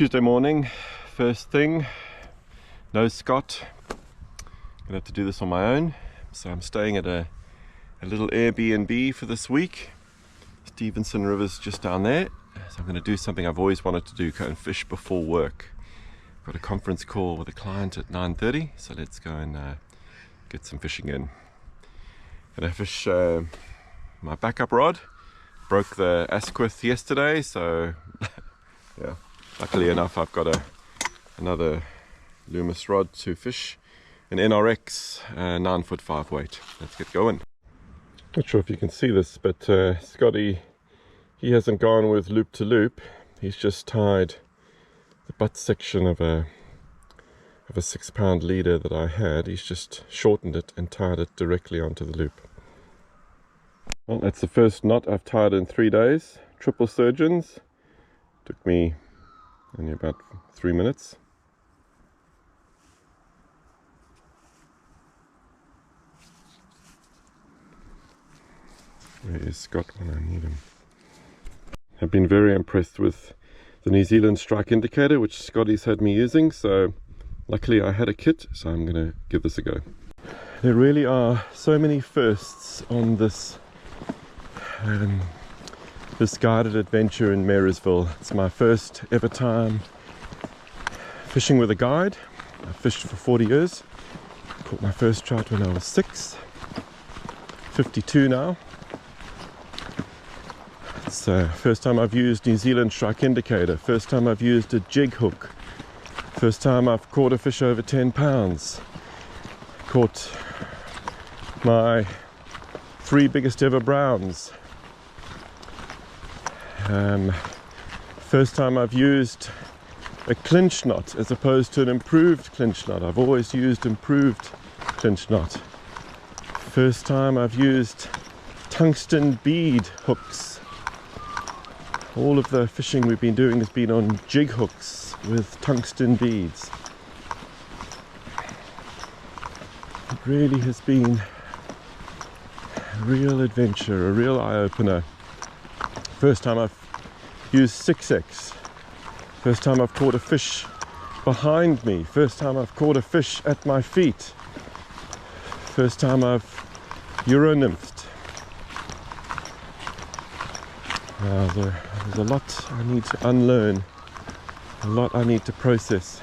Tuesday morning, first thing, no Scott. Gonna have to do this on my own. So I'm staying at a little Airbnb for this week. Stevenson River's just down there. So I'm gonna do something I've always wanted to do, go and fish before work. Got a conference call with a client at 9:30, so let's go and get some fishing in. Gonna fish my backup rod. Broke the Asquith yesterday, so yeah. Luckily enough, I've got another Loomis rod to fish, an NRX 9-foot 5 weight. Let's get going. Not sure if you can see this, but Scotty, he hasn't gone with loop to loop. He's just tied the butt section of a 6-pound leader that I had. He's just shortened it and tied it directly onto the loop. Well, that's the first knot I've tied in 3 days. Triple surgeons. Took me only about 3 minutes. Where is Scott when I need him? I've been very impressed with the New Zealand strike indicator, which Scotty's had me using, so luckily I had a kit, so I'm going to give this a go. There really are so many firsts on this guided adventure in Marysville. It's my first ever time fishing with a guide. I've fished for 40 years. Caught my first trout when I was 6. 52 now. It's the first time I've used New Zealand strike indicator. First time I've used a jig hook. First time I've caught a fish over 10 pounds. Caught my 3 biggest ever browns. First time I've used a clinch knot as opposed to an improved clinch knot. I've always used improved clinch knot. First time I've used tungsten bead hooks. All of the fishing we've been doing has been on jig hooks with tungsten beads. It really has been a real adventure, a real eye-opener. First time I've used 6X. First time I've caught a fish behind me. First time I've caught a fish at my feet. First time I've Euro-nymphed. There's a lot I need to unlearn, a lot I need to process.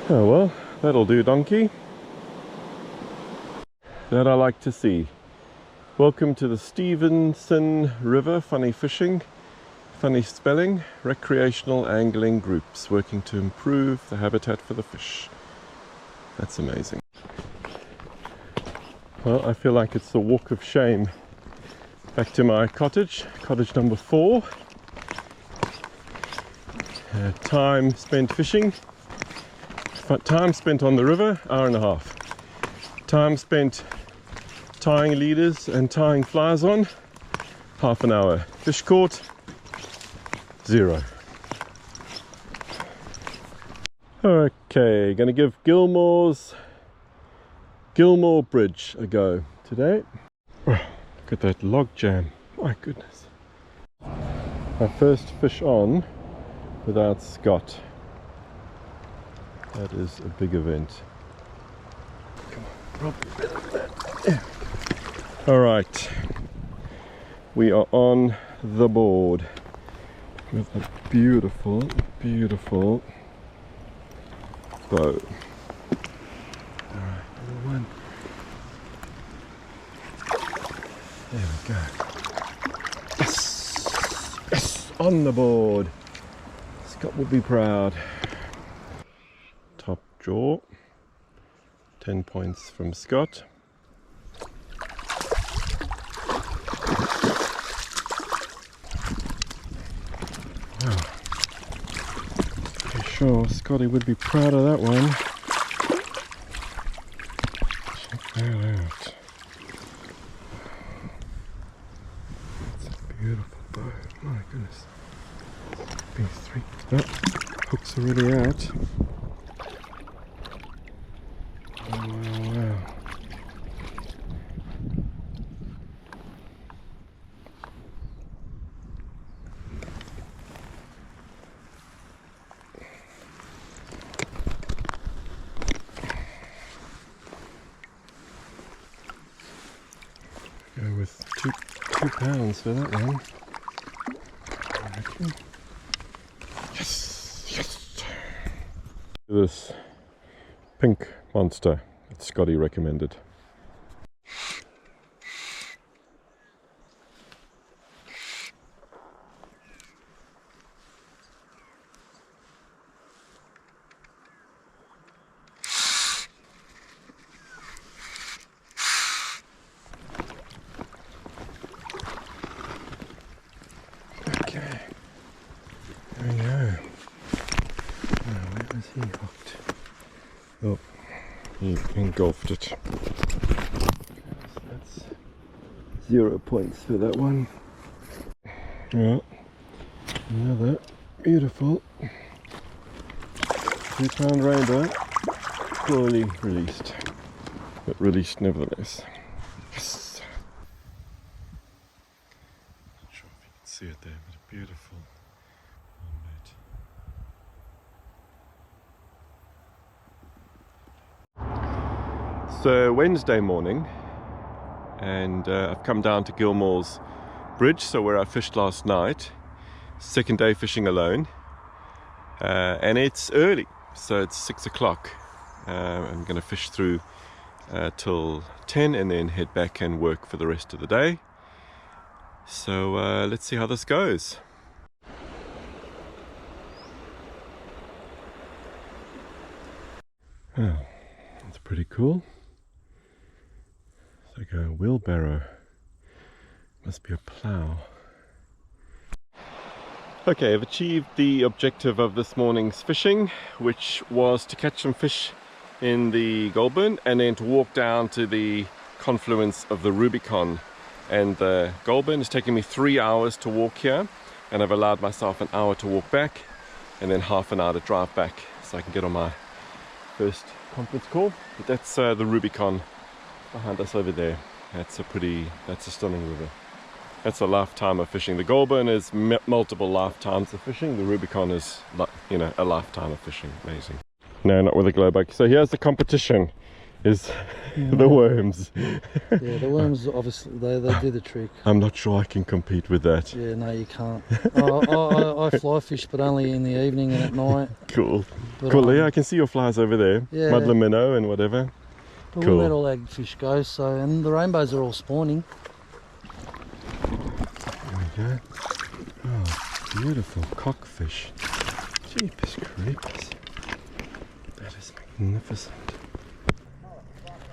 Oh well, that'll do, donkey. That I like to see. Welcome to the Stevenson River Funny Fishing, funny spelling, recreational angling groups working to improve the habitat for the fish. That's amazing. Well, I feel like it's the walk of shame back to my cottage, cottage number 4. Time spent fishing, time spent on the river, hour and a half. Time spent tying leaders and tying flies on, half an hour. Fish caught, 0. Okay, gonna give Gilmore Bridge a go today. Oh, look at that log jam, my goodness. My first fish on without Scott. That is a big event. Come on, Rob, yeah. All right, we are on the board with a beautiful, beautiful bow. All right, number 1. There we go. Yes, yes, on the board. Scott will be proud. Top jaw, 10 points from Scott. Sure, Scotty would be proud of that one. Check that out. It's a beautiful bow. My goodness. B3. Oh, hook's already out. Oh, wow, wow. £2 for that one. I reckon. Yes, yes. This pink monster that Scotty recommended. He hooked. Oh, he engulfed it. That's 0 points for that one. Yeah, another beautiful £2 rainbow, poorly released, but released nevertheless. Yes. Not sure if you can see it there, but a beautiful bait. So Wednesday morning, and I've come down to Gilmore's bridge, so where I fished last night. Second day fishing alone, and it's early, so it's 6 o'clock. I'm going to fish through till 10 and then head back and work for the rest of the day. So let's see how this goes. Oh, that's pretty cool. It's like a wheelbarrow. Must be a plough. Okay, I've achieved the objective of this morning's fishing, which was to catch some fish in the Goulburn and then to walk down to the confluence of the Rubicon and the Goulburn. It's taken me 3 hours to walk here, and I've allowed myself an hour to walk back and then half an hour to drive back so I can get on my first conference call. But that's the Rubicon behind us over there. That's a stunning river. That's a lifetime of fishing. The Goulburn is multiple lifetimes of fishing. The Rubicon is, you know, a lifetime of fishing. Amazing. No, not with a glow bug. So here's the competition, is the worms. Yeah, the worms, obviously, they do the trick. I'm not sure I can compete with that. Yeah, no, you can't. I fly fish, but only in the evening and at night. Cool. But, Cool, yeah, I can see your flies over there. Yeah. Mudler minnow and whatever. But Cool. we'll let all our fish go, so, and the rainbows are all spawning. There we go. Oh, beautiful cockfish. Jeepers creepers. That is magnificent.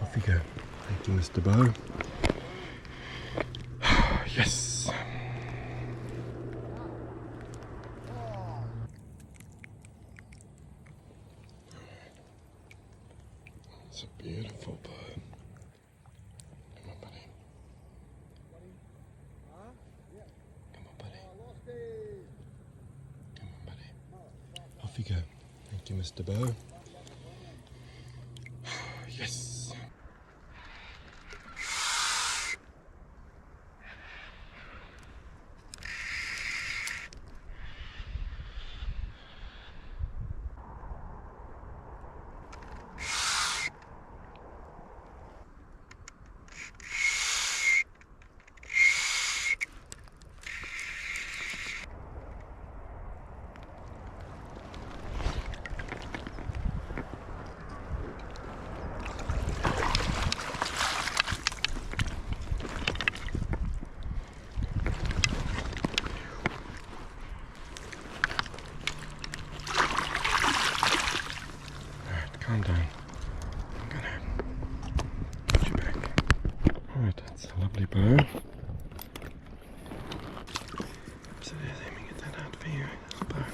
Off you go. Thank you, Mr. Bow. Yes. It's a beautiful bird. Come on, buddy. Come on, buddy. Come on, buddy. Off you go. Thank you, Mr. Bow. Yes. Calm down. I'm gonna put you back. Alright, that's a lovely bow. So let me get that out for you. Bow.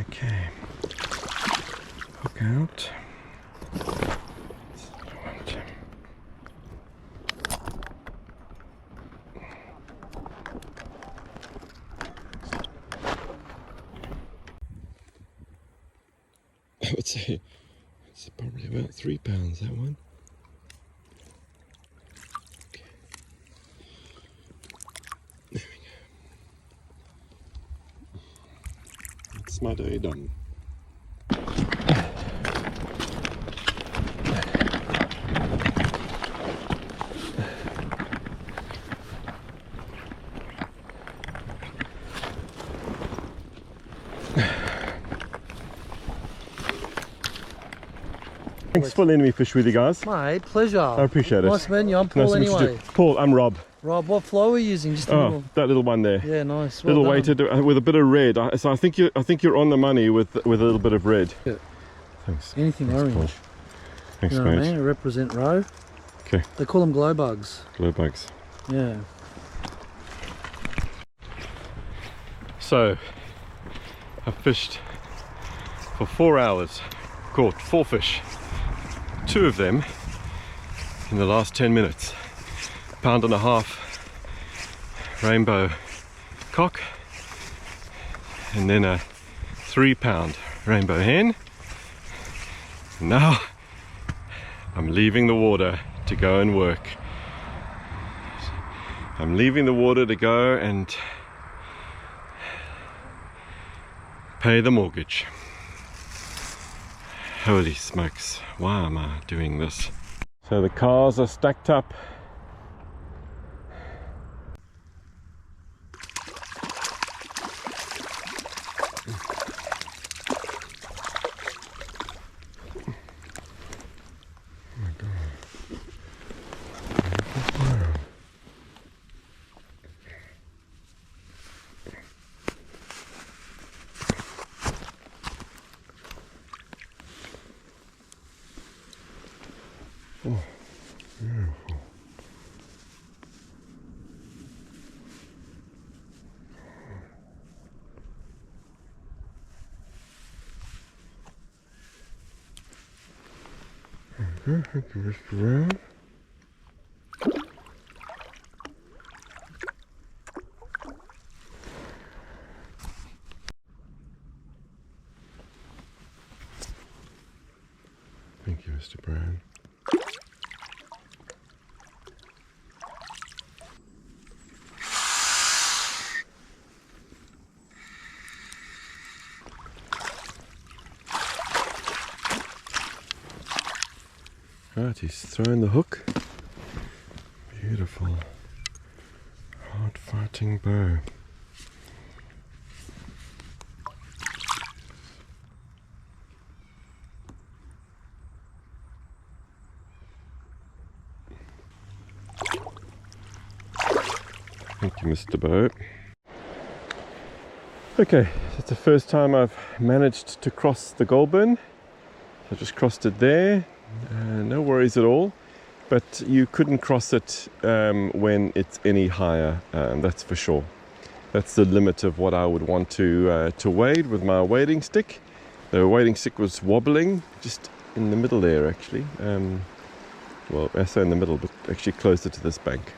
Okay. Hook out. That's what I want. I would say it's probably about £3, that one. Okay. There we go. It's my day done. Thanks for letting me fish with you guys. Mate, pleasure. I appreciate it. Nice meeting you. I'm Paul anyway. Paul, I'm Rob. Rob, what fly are you using? Just a little... that little one there. Yeah, nice. Well little done. weighted with a bit of red. So I think you're on the money with a little bit of red. Yeah. Thanks. Anything Thanks, orange. Paul. Thanks, You know what I mate. mean? Represent roe. Okay. They call them glow bugs. Glow bugs. Yeah. So I fished for 4 hours, caught 4 fish, 2 of them in the last 10 minutes. £1.5 rainbow cock, and then a £3 rainbow hen. Now I'm leaving the water to go and work. I'm leaving the water to go and pay the mortgage. Holy smokes, why am I doing this? So the cars are stacked up. Oh, beautiful. Okay, thank you, Mr. Brown. Thank you, Mr. Brown. Right, he's throwing the hook. Beautiful. Hard fighting bow. Thank you, Mr. Bow. Okay, it's the first time I've managed to cross the Goulburn. I just crossed it there. No worries at all, but you couldn't cross it when it's any higher, that's for sure. That's the limit of what I would want to wade with my wading stick. The wading stick was wobbling just in the middle there actually. Well, I say in the middle, but actually closer to this bank.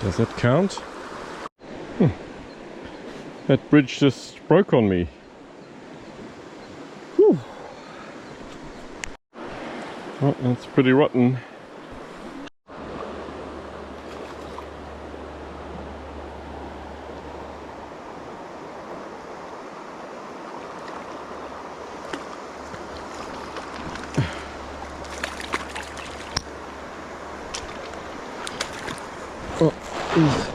Does that count? That bridge just broke on me. Whew. Oh, that's pretty rotten. Is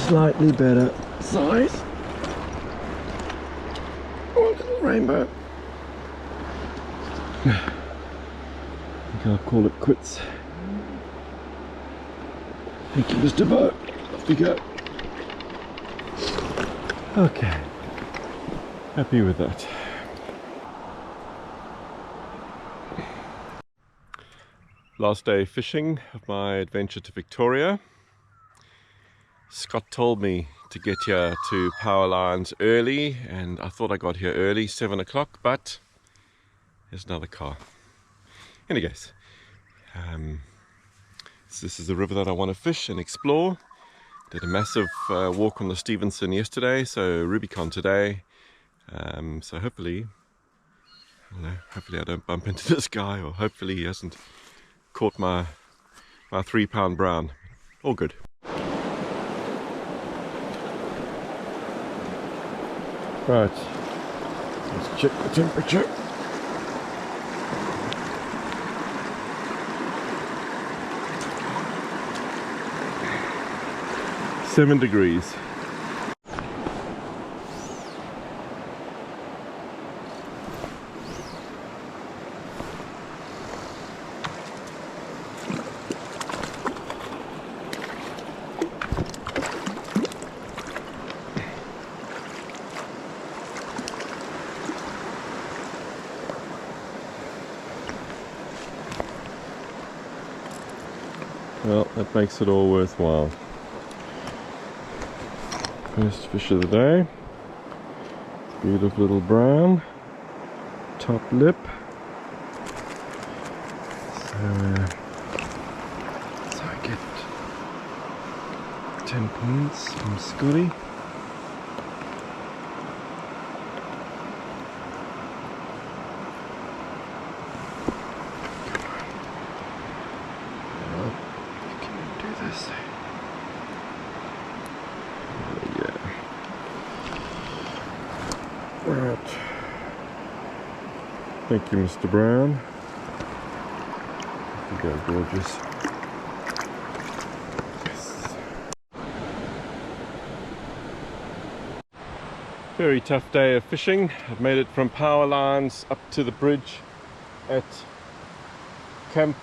slightly better size. Oh, little rainbow. I think I'll call it quits. Thank you, Mr. Bow. Off we go. Okay. Happy with that. Last day fishing of my adventure to Victoria. Scott told me to get here to Power Lines early, and I thought I got here early, 7 o'clock, but there's another car. Anyways, so this is the river that I want to fish and explore. Did a massive walk on the Stevenson yesterday, so Rubicon today. So hopefully, I don't know, hopefully I don't bump into this guy, or hopefully he hasn't caught my £3 brown. All good. Right, let's check the temperature. 27 degrees. Well, that makes it all worthwhile. First fish of the day. Beautiful little brown. Top lip. So I get 10 points from Scotty. Right. Thank you, Mr. Brown. You go, gorgeous. Yes. Very tough day of fishing. I've made it from power lines up to the bridge at Camp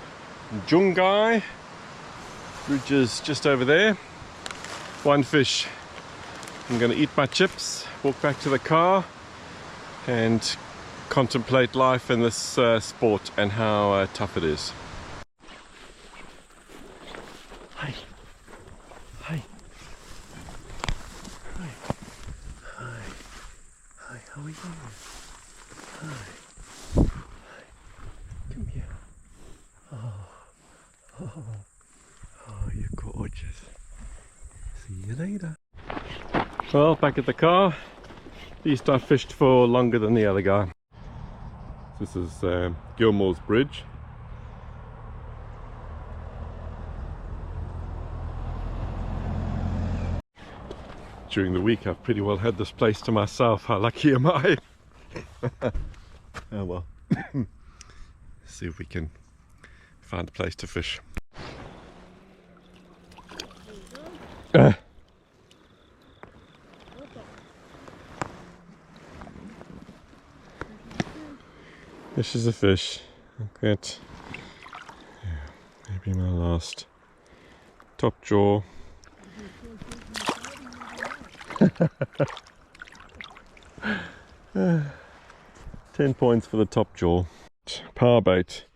Jungai. Bridge is just over there. One fish. I'm going to eat my chips, walk back to the car and contemplate life in this sport and how tough it is. Hi. Hi. Hi. Hi. Hi, how are you? Hi. Hi. Come here. Oh. Oh. Oh, you're gorgeous. See you later. Well, back at the car. These I fished for longer than the other guy. This is Gilmore's bridge. During the week I've pretty well had this place to myself. How lucky am I? Oh well. See if we can find a place to fish. This is a fish. That, yeah, maybe my last. Top jaw. 10 points for the top jaw. Power bait.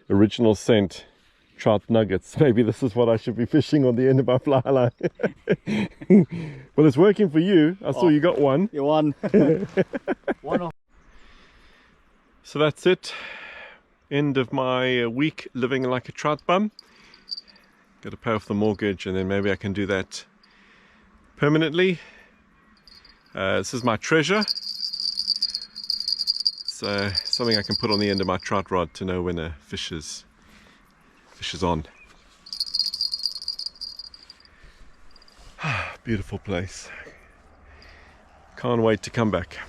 Original scent. Trout nuggets. Maybe this is what I should be fishing on the end of my fly line. Well, it's working for you. I saw you got one. You won. One off. So that's it. End of my week living like a trout bum. Got to pay off the mortgage and then maybe I can do that permanently. This is my treasure. It's something I can put on the end of my trout rod to know when a fish is on. Beautiful place. Can't wait to come back.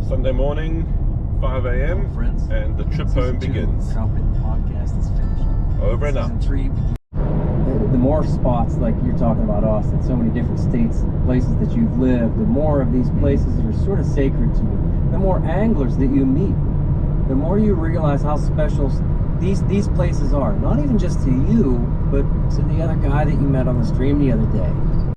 Sunday morning, 5 a.m. friends, and the trip home begins. Trout podcast is finished. Over and out. The more spots like you're talking about, Austin, so many different states, places that you've lived, the more of these places that are sort of sacred to you, the more anglers that you meet, the more you realize how special these places are. Not even just to you, but to the other guy that you met on the stream the other day.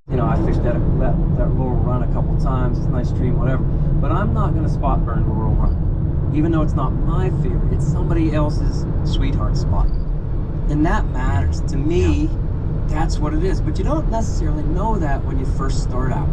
You know, I fished that Laurel Run a couple times. It's a nice stream, whatever. But I'm not going to spot burn Laurel Run, even though it's not my favorite. It's somebody else's sweetheart spot, and that matters to me. That's what it is. But you don't necessarily know that when you first start out.